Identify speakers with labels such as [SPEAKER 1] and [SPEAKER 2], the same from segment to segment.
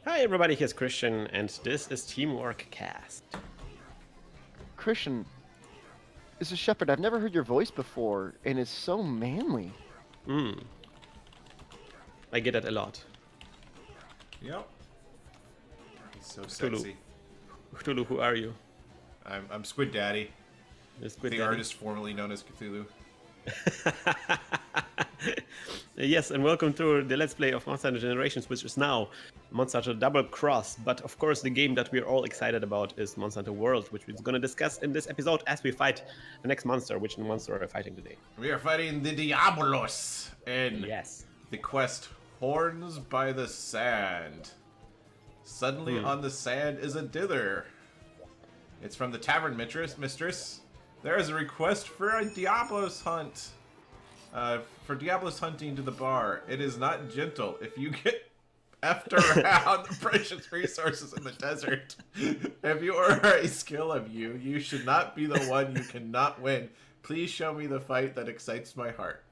[SPEAKER 1] Hi everybody, here's Christian, and this is Teamwork Cast.
[SPEAKER 2] Christian, this is Shepard. I've never heard your voice before, and it's so manly.
[SPEAKER 1] I get that a lot.
[SPEAKER 3] Yep. He's so
[SPEAKER 1] Cthulhu.
[SPEAKER 3] sexy.
[SPEAKER 1] Cthulhu, who are you?
[SPEAKER 3] I'm Squid Daddy,
[SPEAKER 1] The Squid
[SPEAKER 3] the
[SPEAKER 1] Daddy.
[SPEAKER 3] artist formerly known as Cthulhu.
[SPEAKER 1] Yes, and welcome to the Let's Play of Monster Hunter Generations, which is now Monster Hunter Double Cross. But of course, the game that we're all excited about is Monster Hunter World, which we're going to discuss in this episode as we fight the next monster. Which monster are we fighting today?
[SPEAKER 3] We are fighting the Diabolos in
[SPEAKER 1] Yes.
[SPEAKER 3] the quest Horns by the Sand. Suddenly on the sand is a dither. It's from the Tavern Mistress. There is a request for a Diablos hunt. For Diablos hunting to the bar. It is not gentle. If you get effed around the precious resources in the desert, if you are a skill of you, you should not be the one you cannot win. Please show me the fight that excites my heart.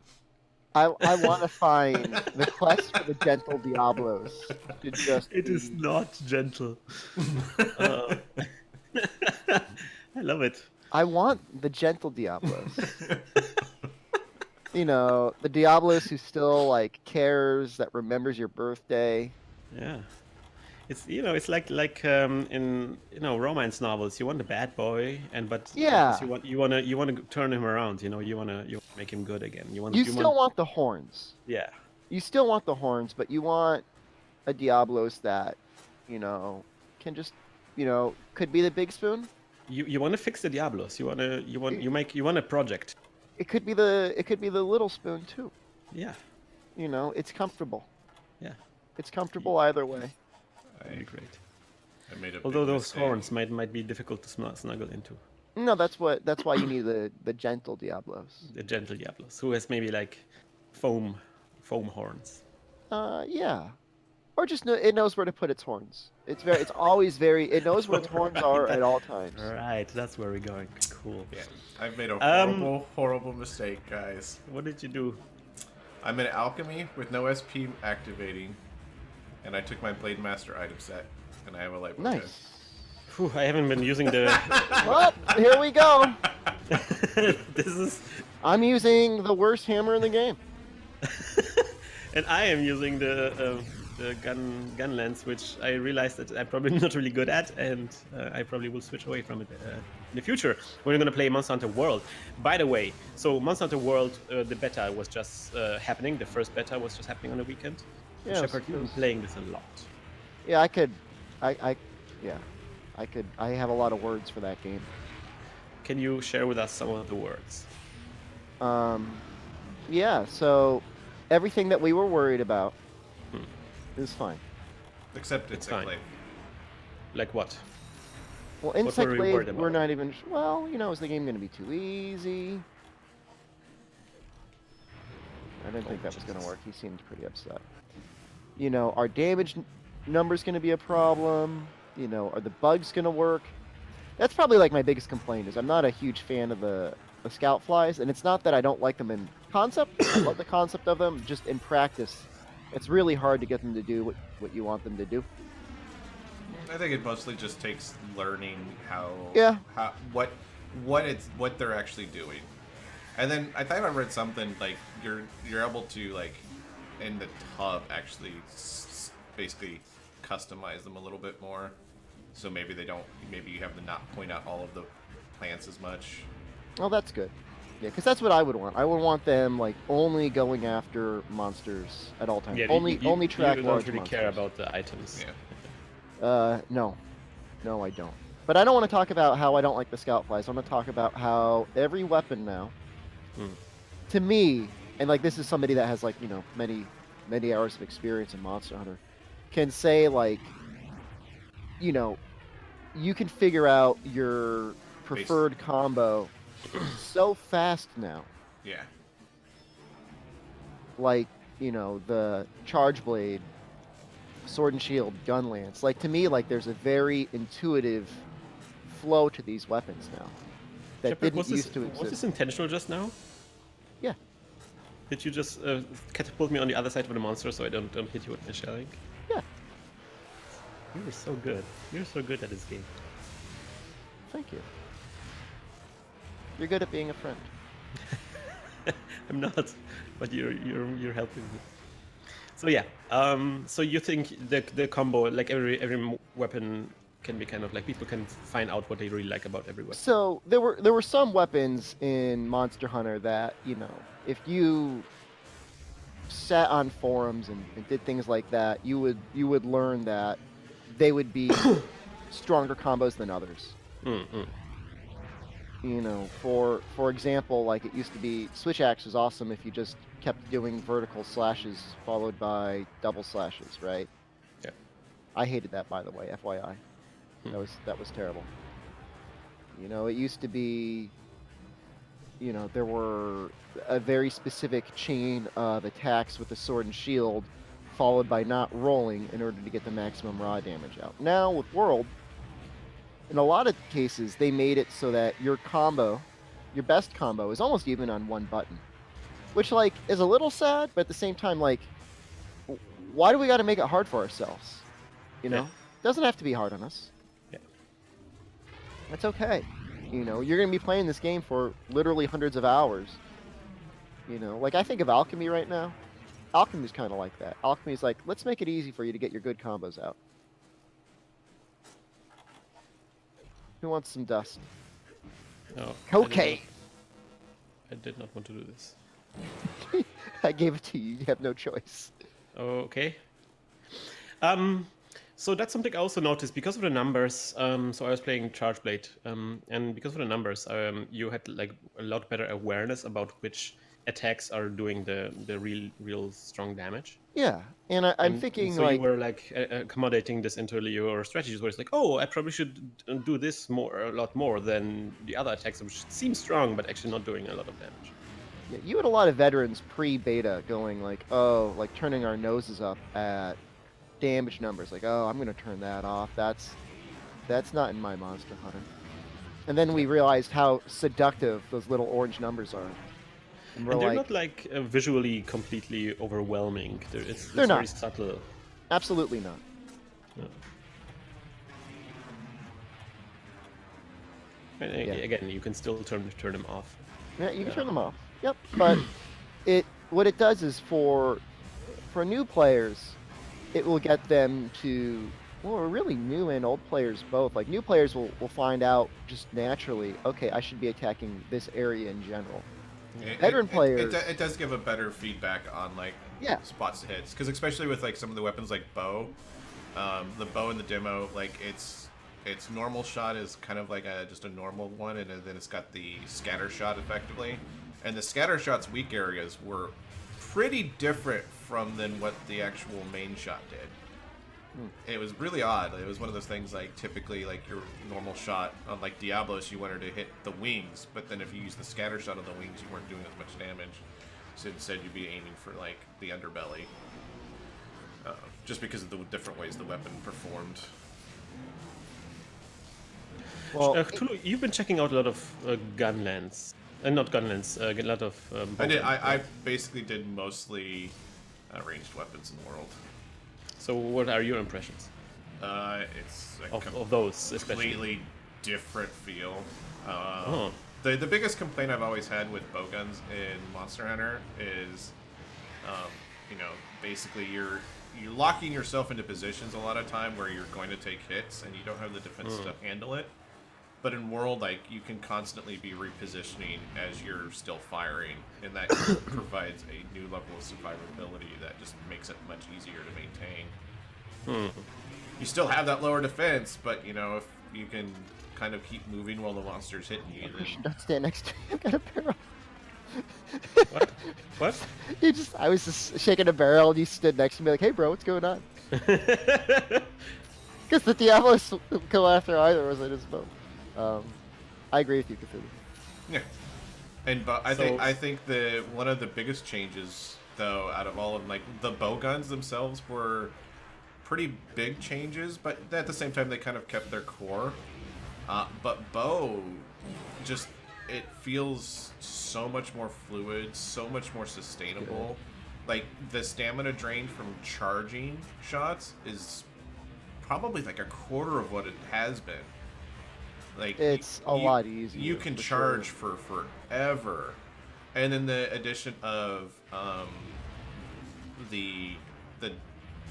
[SPEAKER 2] I want to find the quest for the gentle Diablos. To just
[SPEAKER 1] It is not gentle. I love it.
[SPEAKER 2] I want the gentle Diablos. You know, the Diablos who still like cares, that remembers your birthday.
[SPEAKER 1] Yeah. It's it's like in romance novels. You want the bad boy, but
[SPEAKER 2] Yeah.
[SPEAKER 1] you want to turn him around. You wanna make him good again.
[SPEAKER 2] You still want the horns.
[SPEAKER 1] Yeah.
[SPEAKER 2] You still want the horns, but you want a Diablos that, can just, could be the big spoon.
[SPEAKER 1] You want to fix the Diablos. You want a project.
[SPEAKER 2] It could be the little spoon too.
[SPEAKER 1] Yeah.
[SPEAKER 2] It's comfortable.
[SPEAKER 1] Yeah.
[SPEAKER 2] It's comfortable either way.
[SPEAKER 1] That'd be great.
[SPEAKER 3] I made a big
[SPEAKER 1] Although those
[SPEAKER 3] mistake.
[SPEAKER 1] horns might be difficult to snuggle into.
[SPEAKER 2] No, that's why you need the gentle Diablos.
[SPEAKER 1] The gentle Diablos, who has maybe like foam horns.
[SPEAKER 2] Yeah. Or just it knows where to put its horns. It knows where its horns are at all times.
[SPEAKER 1] Right, that's where we're going. Cool.
[SPEAKER 3] Yeah, I've made a horrible mistake, guys.
[SPEAKER 1] What did you do?
[SPEAKER 3] I'm in alchemy with no SP activating, and I took my Blade Master item set, and I have a light weapon.
[SPEAKER 2] Nice.
[SPEAKER 1] Whew, I haven't been using the.
[SPEAKER 2] Well, here we go.
[SPEAKER 1] This is.
[SPEAKER 2] I'm using the worst hammer in the game.
[SPEAKER 1] And I am using the gun lens, which I realized that I'm probably not really good at, and I probably will switch away from it in the future. We're going to play Monster Hunter World. By the way, so Monster Hunter World, the beta was just happening. The first beta was just happening on the weekend.
[SPEAKER 2] Yeah,
[SPEAKER 1] Shepard, you've been playing this a lot.
[SPEAKER 2] Yeah, I have a lot of words for that game.
[SPEAKER 1] Can you share with us some of the words?
[SPEAKER 2] Yeah, so everything that we were worried about is fine.
[SPEAKER 3] Except it's
[SPEAKER 1] fine.
[SPEAKER 3] Enclave.
[SPEAKER 1] Like what?
[SPEAKER 2] Well,
[SPEAKER 1] What were
[SPEAKER 2] Insect
[SPEAKER 1] we
[SPEAKER 2] Blade,
[SPEAKER 1] worried
[SPEAKER 2] we're
[SPEAKER 1] about?
[SPEAKER 2] not even. Well, is the game going to be too easy? I didn't think that was going to work. He seemed pretty upset. Our damage number's going to be a problem. Are the bugs going to work? That's probably like my biggest complaint is I'm not a huge fan of the scout flies, and it's not that I don't like them in concept. I love the concept of them. Just in practice, it's really hard to get them to do what you want them to do.
[SPEAKER 3] I think it mostly just takes learning what they're actually doing. And then I thought I read something like you're able to like in the hub actually basically customize them a little bit more. So maybe you have to not point out all of the plants as much.
[SPEAKER 2] Well, that's good. Yeah, because that's what I would want. I would want them like only going after monsters at all times.
[SPEAKER 1] Yeah,
[SPEAKER 2] only track
[SPEAKER 1] you
[SPEAKER 2] large
[SPEAKER 1] don't really
[SPEAKER 2] monsters.
[SPEAKER 1] care about the items.
[SPEAKER 2] Yeah. No, I don't. But I don't want to talk about how I don't like the scout flies. I want to talk about how every weapon now, to me, and like this is somebody that has like many hours of experience in Monster Hunter, can say like, you can figure out your preferred combo so fast now.
[SPEAKER 3] Yeah.
[SPEAKER 2] Like, the Charge Blade, Sword and Shield, Gun Lance. Like, to me, like, there's a very intuitive flow to these weapons now that
[SPEAKER 1] Shepard,
[SPEAKER 2] didn't used to exist.
[SPEAKER 1] Was this intentional just now?
[SPEAKER 2] Yeah.
[SPEAKER 1] Did you just catapult me on the other side of the monster so I don't hit you with my shelling?
[SPEAKER 2] Yeah.
[SPEAKER 1] You're so good. You're so good at this game.
[SPEAKER 2] Thank you. You're good at being a friend.
[SPEAKER 1] I'm not, but you're helping me. So yeah, so you think the combo, like every weapon can be kind of like people can find out what they really like about every weapon.
[SPEAKER 2] So there were some weapons in Monster Hunter that, you know, if you sat on forums and did things like that, you would learn that they would be stronger combos than others.
[SPEAKER 1] Mm-hmm.
[SPEAKER 2] You know, for example, like it used to be, switch axe was awesome if you just kept doing vertical slashes followed by double slashes, right?
[SPEAKER 1] Yeah.
[SPEAKER 2] I hated that, by the way, FYI. That was terrible. You know, it used to be, you know, there were a very specific chain of attacks with the sword and shield, followed by not rolling in order to get the maximum raw damage out. Now with World, in a lot of cases, they made it so that your combo, your best combo, is almost even on one button, which like is a little sad, but at the same time, like, why do we got to make it hard for ourselves? You know, doesn't have to be hard on us.
[SPEAKER 1] Yeah,
[SPEAKER 2] that's okay. You know, you're gonna be playing this game for literally hundreds of hours. You know, like I think of Alchemy right now. Alchemy's kind of like that. Alchemy's like, let's make it easy for you to get your good combos out. Who wants some dust?
[SPEAKER 1] no.
[SPEAKER 2] Okay.
[SPEAKER 1] I did not want to do this.
[SPEAKER 2] I gave it to you. You have no choice.
[SPEAKER 1] Okay. So that's something I also noticed because of the numbers. So I was playing Charge Blade, and because of the numbers, you had like a lot better awareness about which attacks are doing the real strong damage.
[SPEAKER 2] Yeah, and I'm thinking
[SPEAKER 1] so
[SPEAKER 2] like,
[SPEAKER 1] you were like accommodating this into your strategies, where it's like, oh, I probably should do this a lot more than the other attacks, which seem strong but actually not doing a lot of damage.
[SPEAKER 2] yeah, you had a lot of veterans pre-beta going like, oh, like turning our noses up at damage numbers, like, oh, I'm gonna turn that off. That's not in my Monster Hunter. And then we realized how seductive those little orange numbers are.
[SPEAKER 1] And they're not like visually completely overwhelming. It's
[SPEAKER 2] they're
[SPEAKER 1] very
[SPEAKER 2] not.
[SPEAKER 1] subtle.
[SPEAKER 2] Absolutely not.
[SPEAKER 1] Yeah. And again, you can still turn them off.
[SPEAKER 2] Yeah, you can turn them off. Yep. But what it does is for new players, it will get them to, well, really new and old players both. Like new players will find out just naturally, okay, I should be attacking this area in general. Veteran players,
[SPEAKER 3] it does give a better feedback on like spots to hit, because especially with like some of the weapons like bow, the bow in the demo, like its normal shot is kind of like just a normal one, and then it's got the scatter shot effectively, and the scatter shot's weak areas were pretty different than what the actual main shot did. It was really odd. It was one of those things like typically like your normal shot on like Diablos, you wanted to hit the wings, but then if you use the scatter shot on the wings, you weren't doing as much damage. So instead you'd be aiming for like the underbelly, just because of the different ways the weapon performed.
[SPEAKER 2] well,
[SPEAKER 1] Tulu, you've been checking out a lot of Gunlands. Not Gunlands, a lot of...
[SPEAKER 3] I basically did mostly ranged weapons in the world.
[SPEAKER 1] So what are your impressions?
[SPEAKER 3] It's a
[SPEAKER 1] of those, especially?
[SPEAKER 3] Completely different feel. The biggest complaint I've always had with bowguns in Monster Hunter is, you know, basically you're locking yourself into positions a lot of time where you're going to take hits and you don't have the defense to handle it. But in World, like, you can constantly be repositioning as you're still firing, and that provides a new level of survivability that just makes it much easier to maintain. You still have that lower defense, but, you know, if you can kind of keep moving while the monster's hitting you, then...
[SPEAKER 2] You should not stand next to me. I've got a barrel.
[SPEAKER 1] What? What?
[SPEAKER 2] I was just shaking a barrel, and you stood next to me like, hey, bro, what's going on? Because the Diablos would go after either of us, I just vote. I agree with you, Cthulhu.
[SPEAKER 3] Yeah, and but I think one of the biggest changes, though, out of all of them, like the bow guns themselves were pretty big changes, but at the same time they kind of kept their core. But bow, just it feels so much more fluid, so much more sustainable. Like the stamina drain from charging shots is probably like a quarter of what it has been. Like
[SPEAKER 2] It's a lot easier.
[SPEAKER 3] You can
[SPEAKER 2] for
[SPEAKER 3] charge
[SPEAKER 2] sure.
[SPEAKER 3] for forever, and then the addition of the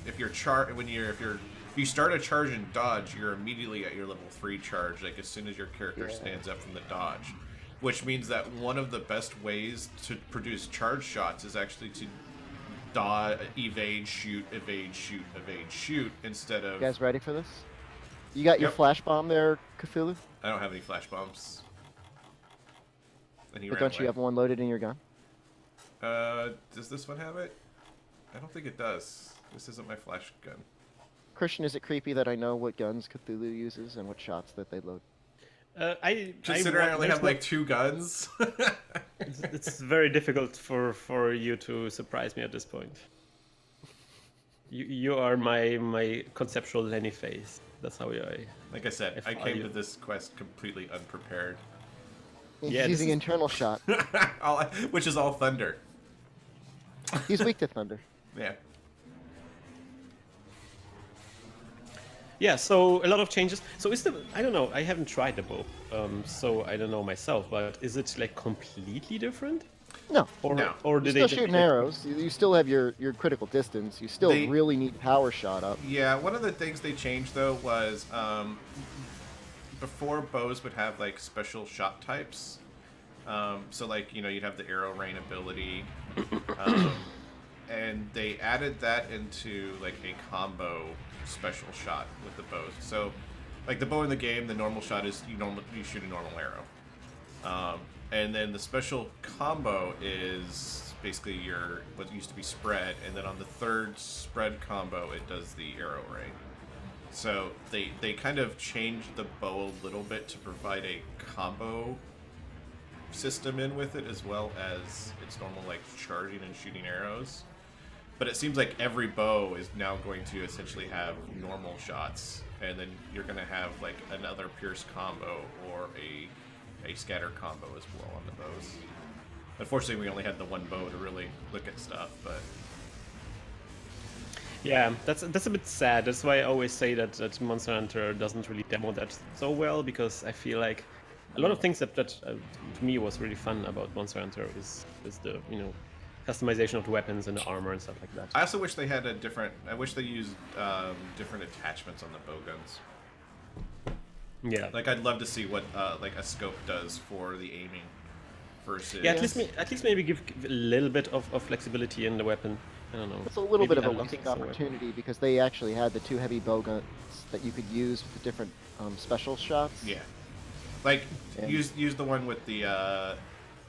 [SPEAKER 3] if you're if you start a charge and dodge, you're immediately at your level 3 charge. Like as soon as your character stands up from the dodge, which means that one of the best ways to produce charge shots is actually to dodge, evade, shoot, evade, shoot, evade, shoot instead of.
[SPEAKER 2] You guys ready for this? You got your
[SPEAKER 3] Yep.
[SPEAKER 2] flash bomb there, Cthulhu?
[SPEAKER 3] I don't have any flash bombs. And he
[SPEAKER 2] But
[SPEAKER 3] ran
[SPEAKER 2] don't
[SPEAKER 3] away.
[SPEAKER 2] you have one loaded in your gun?
[SPEAKER 3] Does this one have it? I don't think it does. This isn't my flash gun.
[SPEAKER 2] Christian, is it creepy that I know what guns Cthulhu uses and what shots that they load?
[SPEAKER 3] Considering I only
[SPEAKER 1] there's
[SPEAKER 3] have like 2 guns.
[SPEAKER 1] it's very difficult for you to surprise me at this point. You are my conceptual Lenny face. That's how I.
[SPEAKER 3] Like I said, I
[SPEAKER 1] If
[SPEAKER 3] came
[SPEAKER 1] you-
[SPEAKER 3] to this quest completely unprepared.
[SPEAKER 2] He's
[SPEAKER 1] Yeah, this
[SPEAKER 2] using
[SPEAKER 1] is-
[SPEAKER 2] internal shot.
[SPEAKER 3] Which is all thunder.
[SPEAKER 2] He's weak to thunder.
[SPEAKER 3] Yeah.
[SPEAKER 1] Yeah, so a lot of changes. So I don't know, I haven't tried the bow, so I don't know myself, but is it like completely different?
[SPEAKER 2] No.
[SPEAKER 1] Or,
[SPEAKER 3] No.
[SPEAKER 1] or
[SPEAKER 2] You're
[SPEAKER 1] did
[SPEAKER 2] still
[SPEAKER 1] they
[SPEAKER 2] shooting arrows. You still have your critical distance. You still
[SPEAKER 3] They-
[SPEAKER 2] really need power shot up.
[SPEAKER 3] Yeah, one of the things they changed though was before bows would have like special shot types. So like, you'd have the arrow rain ability. And they added that into like a combo special shot with the bows. So like the bow in the game, the normal shot is you shoot a normal arrow. And then the special combo is basically what used to be spread, and then on the third spread combo it does the arrow ray. So they kind of changed the bow a little bit to provide a combo system in with it, as well as its normal like charging and shooting arrows. But it seems like every bow is now going to essentially have normal shots, and then you're going to have like another pierce combo or a scatter combo as well on the bows. Unfortunately, we only had the one bow to really look at stuff, but
[SPEAKER 1] Yeah, that's a bit sad. That's why I always say that Monster Hunter doesn't really demo that so well, because I feel like a lot of things that to me was really fun about Monster Hunter is the customization of the weapons and the armor and stuff like that.
[SPEAKER 3] I also wish they had I wish they used different attachments on the bow guns.
[SPEAKER 1] Yeah.
[SPEAKER 3] Like I'd love to see what like a scope does for the aiming versus.
[SPEAKER 1] Yeah, at least maybe give a little bit of flexibility in the weapon. I don't know.
[SPEAKER 2] It's a little bit of a
[SPEAKER 1] unlock
[SPEAKER 2] wasted
[SPEAKER 1] some weapon.
[SPEAKER 2] opportunity because they actually had the 2 heavy bow guns that you could use with the different special shots.
[SPEAKER 3] Yeah. Like
[SPEAKER 2] And-
[SPEAKER 3] use the one with the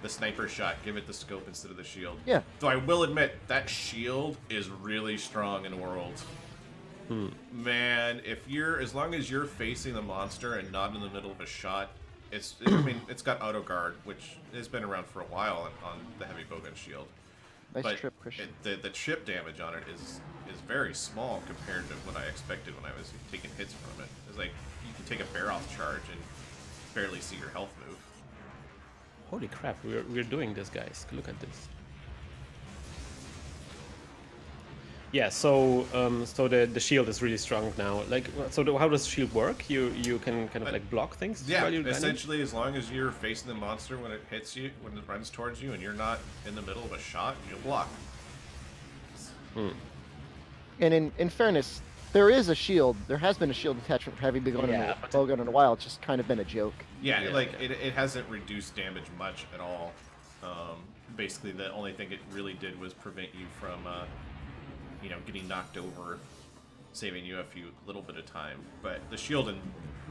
[SPEAKER 3] sniper shot. Give it the scope instead of the shield.
[SPEAKER 2] Yeah.
[SPEAKER 3] Though I will admit that shield is really strong in World. Man, as long as you're facing the monster and not in the middle of a shot, it's got auto guard, which has been around for a while on the heavy bowgun shield.
[SPEAKER 2] Nice
[SPEAKER 3] But
[SPEAKER 2] trip, Christian.
[SPEAKER 3] the chip damage on it is very small compared to what I expected when I was taking hits from it. It's like you can take a bear off charge and barely see your health move.
[SPEAKER 1] Holy crap, we're doing this, guys. Look at this. Yeah, so the shield is really strong now. Like, so how does the shield work? You can kind of like block things
[SPEAKER 3] Yeah,
[SPEAKER 1] while you're gunning?
[SPEAKER 3] essentially, as long as you're facing the monster when it hits you, when it runs towards you, and you're not in the middle of a shot, you'll block.
[SPEAKER 2] And in fairness, there is a shield. There has been a shield attachment for heavy bowgun in a while. It's just kind of been a joke.
[SPEAKER 3] Yeah,
[SPEAKER 1] Yeah,
[SPEAKER 3] like
[SPEAKER 1] yeah.
[SPEAKER 3] it hasn't reduced damage much at all. Basically, the only thing it really did was prevent you from, getting knocked over, saving you a little bit of time. But the shield, and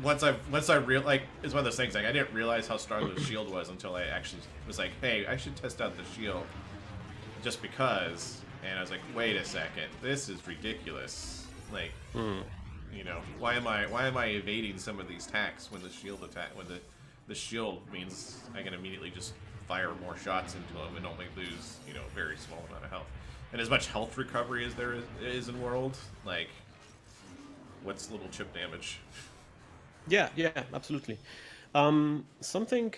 [SPEAKER 3] once I real like, it's one of those things. Like I didn't realize how strong the shield was until I actually was like, hey, I should test out the shield, just because. And I was like, wait a second, this is ridiculous. Like, why am I evading some of these attacks when the shield the shield means I can immediately just fire more shots into them and only lose, a very small amount of health. And as much health recovery as there is in World, like, what's little chip damage?
[SPEAKER 1] Yeah, absolutely. Something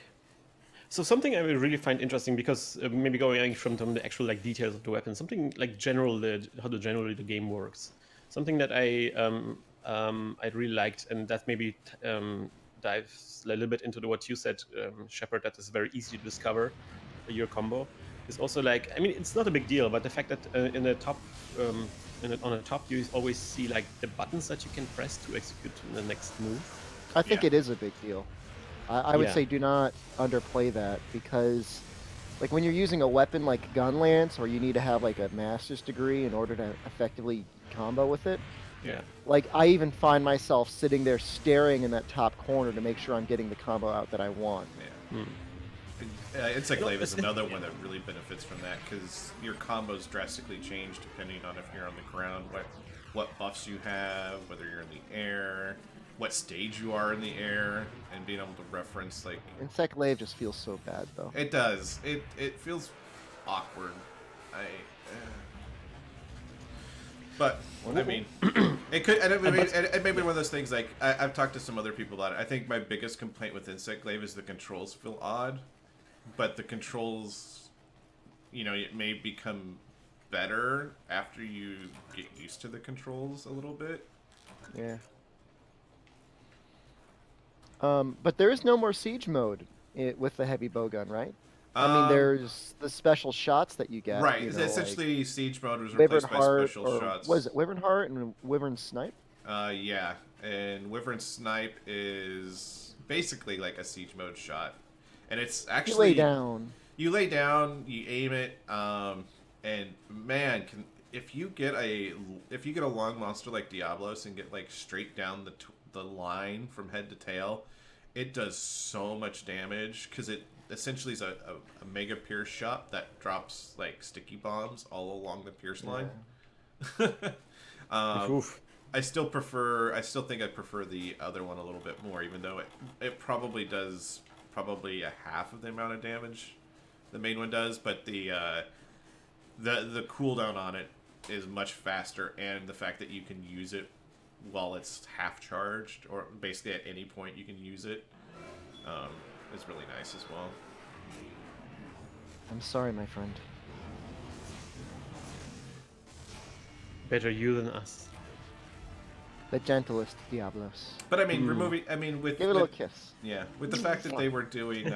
[SPEAKER 1] I will really find interesting, because maybe going from the actual like details of the weapon, something like how generally the game works. Something that I really liked, and that maybe dives a little bit into what you said, Shepard, that is very easy to discover your combo. Is also like, I mean, it's not a big deal, but the fact that in the top, on the top, you always see like the buttons that you can press to execute the next move.
[SPEAKER 2] I think
[SPEAKER 3] Yeah.
[SPEAKER 2] it is a big deal. I would
[SPEAKER 1] Yeah.
[SPEAKER 2] say do not underplay that, because like when you're using a weapon like gun lance, or you need to have like a master's degree in order to effectively combo with it.
[SPEAKER 3] Yeah.
[SPEAKER 2] Like I even find myself sitting there staring in that top corner to make sure I'm getting the combo out that I want.
[SPEAKER 3] Yeah.
[SPEAKER 1] Hmm.
[SPEAKER 3] Insect Glaive is
[SPEAKER 1] it's-
[SPEAKER 3] another one that really benefits from that because your combos drastically change depending on if you're on the ground, what buffs you have, whether you're in the air, what stage you are in the air, and being able to reference like
[SPEAKER 2] Insect Glaive just feels so bad though.
[SPEAKER 3] it does. It feels awkward. But I mean, it could, and it may be one of those things. Like I've talked to some other people about it. I think my biggest complaint with Insect Glaive is the controls feel odd, but the controls, it may become better after you get used to the controls a little bit.
[SPEAKER 2] Yeah. But there is no more siege mode with the heavy bowgun, right? I mean, there's the special shots that you get.
[SPEAKER 3] Right.
[SPEAKER 2] You know,
[SPEAKER 3] Essentially, Siege mode was
[SPEAKER 2] Wyvern
[SPEAKER 3] replaced by
[SPEAKER 2] Heart,
[SPEAKER 3] special
[SPEAKER 2] or
[SPEAKER 3] shots.
[SPEAKER 2] was it Wyvern Heart and Wyvern Snipe?
[SPEAKER 3] Yeah. And Wyvern Snipe is basically like a Siege mode shot. And it's actually...
[SPEAKER 2] You lay down.
[SPEAKER 3] You lay down, you aim it, and man, if you get a long monster like Diablos and get like straight down the line from head to tail, it does so much damage because it essentially is a mega pierce shot that drops like sticky bombs all along the pierce line.
[SPEAKER 1] Oof.
[SPEAKER 3] I still think I prefer the other one a little bit more, even though it probably does a half of the amount of damage the main one does, but the cooldown on it is much faster, and the fact that you can use it while it's half charged, or basically at any point you can use it, is really nice as well.
[SPEAKER 2] I'm sorry, my friend.
[SPEAKER 1] Better you than us.
[SPEAKER 2] The gentlest Diablos.
[SPEAKER 3] But I mean, with
[SPEAKER 2] Give it a little kiss.
[SPEAKER 3] yeah, with the fact that they were doing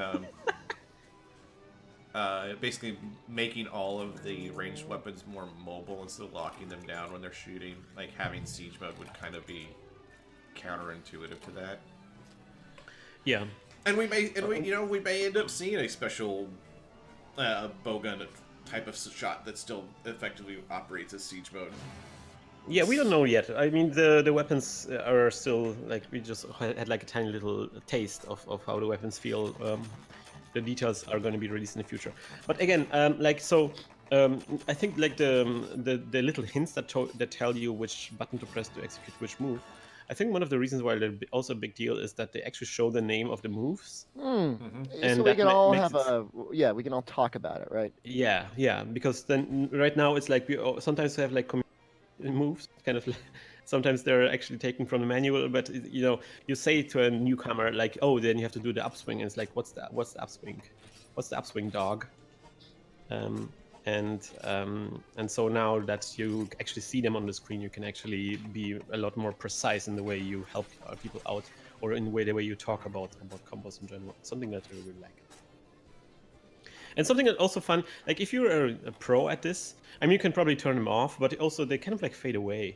[SPEAKER 3] basically making all of the ranged weapons more mobile instead of locking them down when they're shooting, like having siege mode would kind of be counterintuitive to that.
[SPEAKER 1] Yeah.
[SPEAKER 3] And we may end up seeing a special bowgun type of shot that still effectively operates as siege mode.
[SPEAKER 1] Yeah, we don't know yet. I mean, the weapons are still, like, we just had like a tiny little taste of how the weapons feel. The details are going to be released in the future. But again, I think like the little hints that tell you which button to press to execute which move. I think one of the reasons why they're also a big deal is that they actually show the name of the moves.
[SPEAKER 2] So we
[SPEAKER 1] that
[SPEAKER 2] can all
[SPEAKER 1] makes
[SPEAKER 2] have we can all talk about it, right?
[SPEAKER 1] Yeah, because then right now it's like we sometimes have like moves, kind of. Sometimes they're actually taken from the manual, but you say to a newcomer like, "Oh, then you have to do the upswing," and it's like, "What's the upswing? What's the upswing, dog?" And so now that you actually see them on the screen, you can actually be a lot more precise in the way you help people out, or in the way you talk about combos in general. Something that I really like. And something that's also fun, like if you're a pro at this, I mean, you can probably turn them off, but also they kind of like fade away.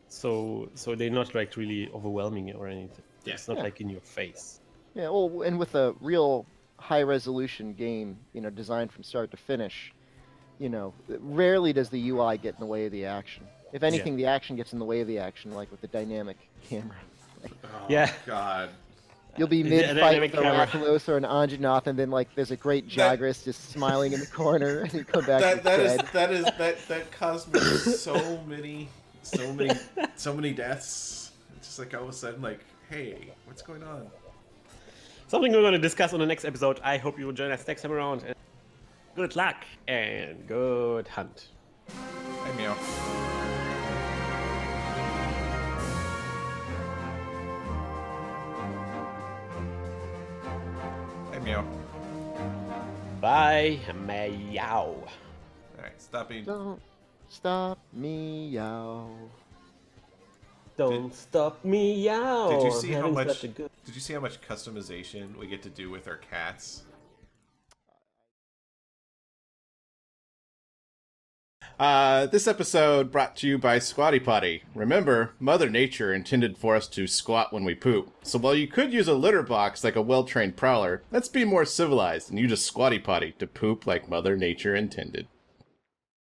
[SPEAKER 1] So they're not like really overwhelming or anything.
[SPEAKER 3] Yeah.
[SPEAKER 1] It's not like in your face.
[SPEAKER 2] Yeah, well, and with a real high-resolution game, designed from start to finish, rarely does the UI get in the way of the action. If anything, the action gets in the way of the action, like with the dynamic camera.
[SPEAKER 1] Yeah.
[SPEAKER 3] God.
[SPEAKER 2] You'll be
[SPEAKER 1] The
[SPEAKER 2] mid-fight
[SPEAKER 1] dynamic
[SPEAKER 2] with a
[SPEAKER 1] camera.
[SPEAKER 2] Rathalos or an Anjanath, and then like there's a great Jagras just smiling in the corner, and you come back.
[SPEAKER 3] That caused me so many deaths. It's just like all of a sudden, like, hey, what's going on?
[SPEAKER 1] Something we're going to discuss on the next episode. I hope you will join us next time around. And good luck and good hunt.
[SPEAKER 3] Hey, meow. Hey, meow.
[SPEAKER 1] Bye, meow.
[SPEAKER 3] Alright, stop being...
[SPEAKER 2] Don't stop me, yow.
[SPEAKER 1] Don't stop me, yow.
[SPEAKER 3] Did you
[SPEAKER 1] I'm
[SPEAKER 3] see how
[SPEAKER 1] having
[SPEAKER 3] much?
[SPEAKER 1] such a good...
[SPEAKER 3] Did you see how much customization we get to do with our cats? This episode brought to you by Squatty Potty. Remember, Mother Nature intended for us to squat when we poop. So while you could use a litter box like a well-trained prowler, let's be more civilized and use a Squatty Potty to poop like Mother Nature intended.